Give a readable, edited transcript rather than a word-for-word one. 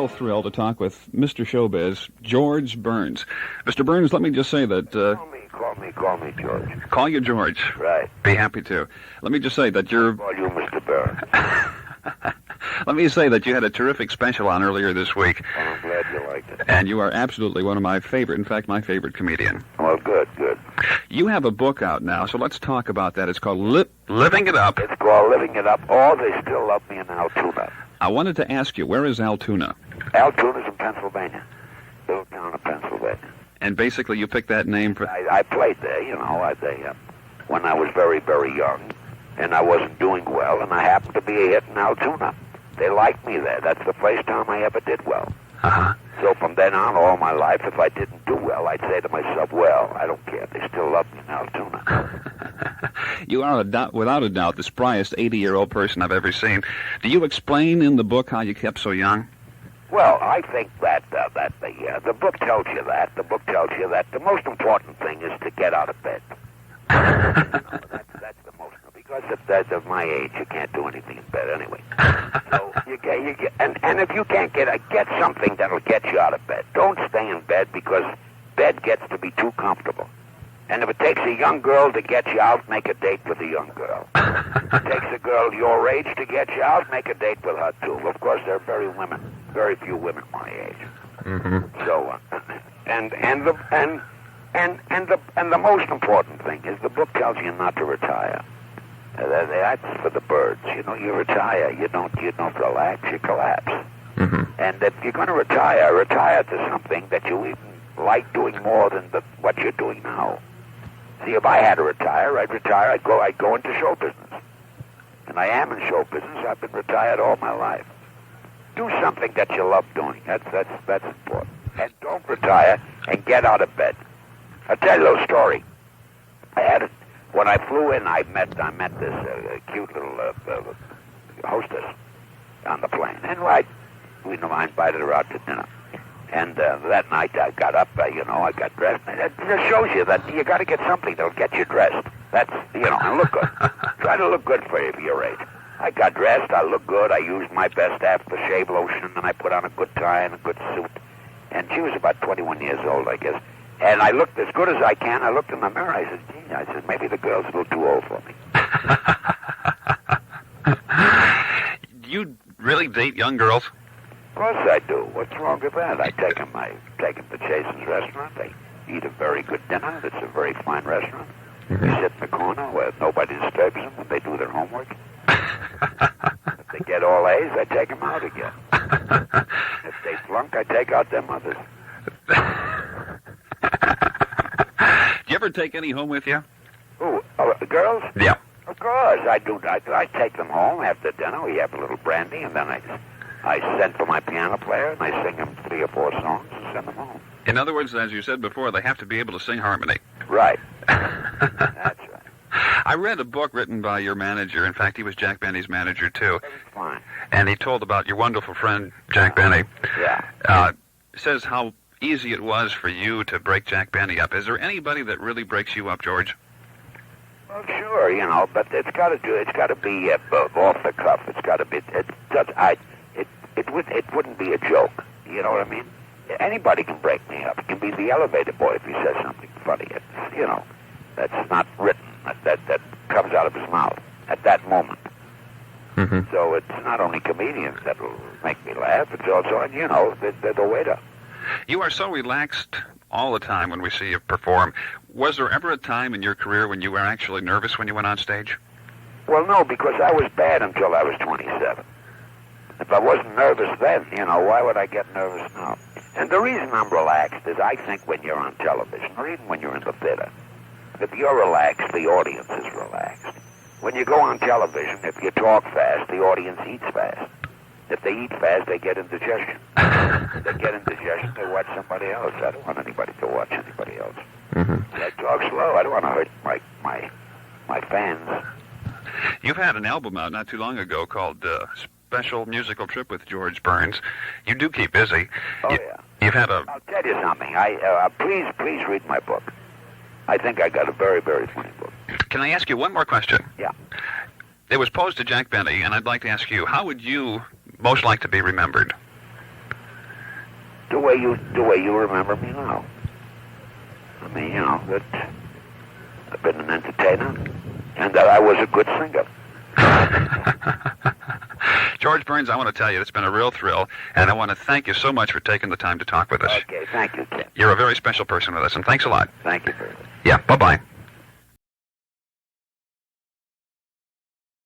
real thrill to talk with Mr. Showbiz, George Burns. Mr. Burns, let me just say that... Call me George. Call you George. Right. Be happy to. Let me just say that you're... Call you Mr. Burns. Let me say that you had a terrific special on earlier this week. Well, I'm glad you liked it. And you are absolutely one of my favorite, in fact, my favorite comedian. Well, good. You have a book out now, so let's talk about that. It's called Living It Up. It's called Living It Up. Oh, they still love me in Altoona. I wanted to ask you, where is Altoona? Altoona's in Pennsylvania. Little town of Pennsylvania. And basically you picked that name for... I played there, when I was very, very young, and I wasn't doing well, and I happened to be a hit in Altoona. They liked me there. That's the first time I ever did well. Uh-huh. So from then on, all my life, if I didn't do well, I'd say to myself, well, I don't care. They still love me in Altoona. You are, without a doubt, the spryest 80-year-old person I've ever seen. Do you explain in the book how you kept so young? Well, I think that the book tells you that. The book tells you that the most important thing is to get out of bed. That's the most, because of my age, you can't do anything in bed anyway. So you get, and if you can't get something that'll get you out of bed. Don't stay in bed because bed gets to be too comfortable. And if it takes a young girl to get you out, make a date with a young girl. If it takes a girl your age to get you out, make a date with her too. Of course, there are very few women my age. Mm-hmm. So, and the most important thing is the book tells you not to retire. That's for the birds. You retire. You don't relax. You collapse. Mm-hmm. And if you're going to retire to something that you even like doing more than what you're doing now. See, if I had to retire, I'd retire. I'd go into show business, and I am in show business. I've been retired all my life. Do something that you love doing. That's important. And don't retire and get out of bed. I'll tell you a little story. When I flew in, I met this cute little hostess on the plane, and I invited her out to dinner. And that night I got up, I got dressed. And it just shows you that you got to get something that'll get you dressed. That's, and look good. Try to look good for your age. I got dressed, I looked good, I used my best aftershave lotion, and I put on a good tie and a good suit. And she was about 21 years old, I guess. And I looked as good as I can. I looked in the mirror, I said, maybe the girl's a little too old for me. Do you really date young girls? Of course I do. What's wrong with that? I take them to Jason's restaurant. They eat a very good dinner. It's a very fine restaurant. Mm-hmm. They sit in the corner where nobody disturbs them when they do their homework. If they get all A's, I take them out again. If they flunk, I take out their mothers. Do you ever take any home with you? Who? The girls? Yeah. Of course, I do. I take them home after dinner. We have a little brandy, and then I send for my piano player, and I sing them 3 or 4 songs and send them home. In other words, as you said before, they have to be able to sing harmony. Right. That's right. I read a book written by your manager. In fact, he was Jack Benny's manager, too. That was fine. And he told about your wonderful friend, Jack Benny. Yeah. Says how easy it was for you to break Jack Benny up. Is there anybody that really breaks you up, George? Well, sure, but it's got to be off the cuff. It's got to be. It wouldn't be a joke. You know what I mean? Anybody can break me up. It can be the elevator boy if he says something funny. That's not written. That comes out of his mouth at that moment. Mm-hmm. So it's not only comedians that will make me laugh. It's also, the waiter. You are so relaxed all the time when we see you perform. Was there ever a time in your career when you were actually nervous when you went on stage? Well, no, because I was bad until I was 27. If I wasn't nervous then, why would I get nervous now? And the reason I'm relaxed is I think when you're on television, or even when you're in the theater, if you're relaxed, the audience is relaxed. When you go on television, if you talk fast, the audience eats fast. If they eat fast, they get indigestion. If they get indigestion, they watch somebody else. I don't want anybody to watch anybody else. Mm-hmm. I talk slow. I don't want to hurt my fans. You've had an album out not too long ago called Special Musical Trip with George Burns. You do keep busy. Oh, yeah. You've had I'll tell you something. Please read my book. I think I got a very, very funny book. Can I ask you one more question? Yeah. It was posed to Jack Benny, and I'd like to ask you, how would you most like to be remembered? the way you remember me now. I mean, that I've been an entertainer and that I was a good singer. George Burns, I want to tell you, it's been a real thrill, and I want to thank you so much for taking the time to talk with us. Okay, thank you, Ken. You're a very special person with us, and thanks a lot. Thank you very much. Yeah, bye-bye.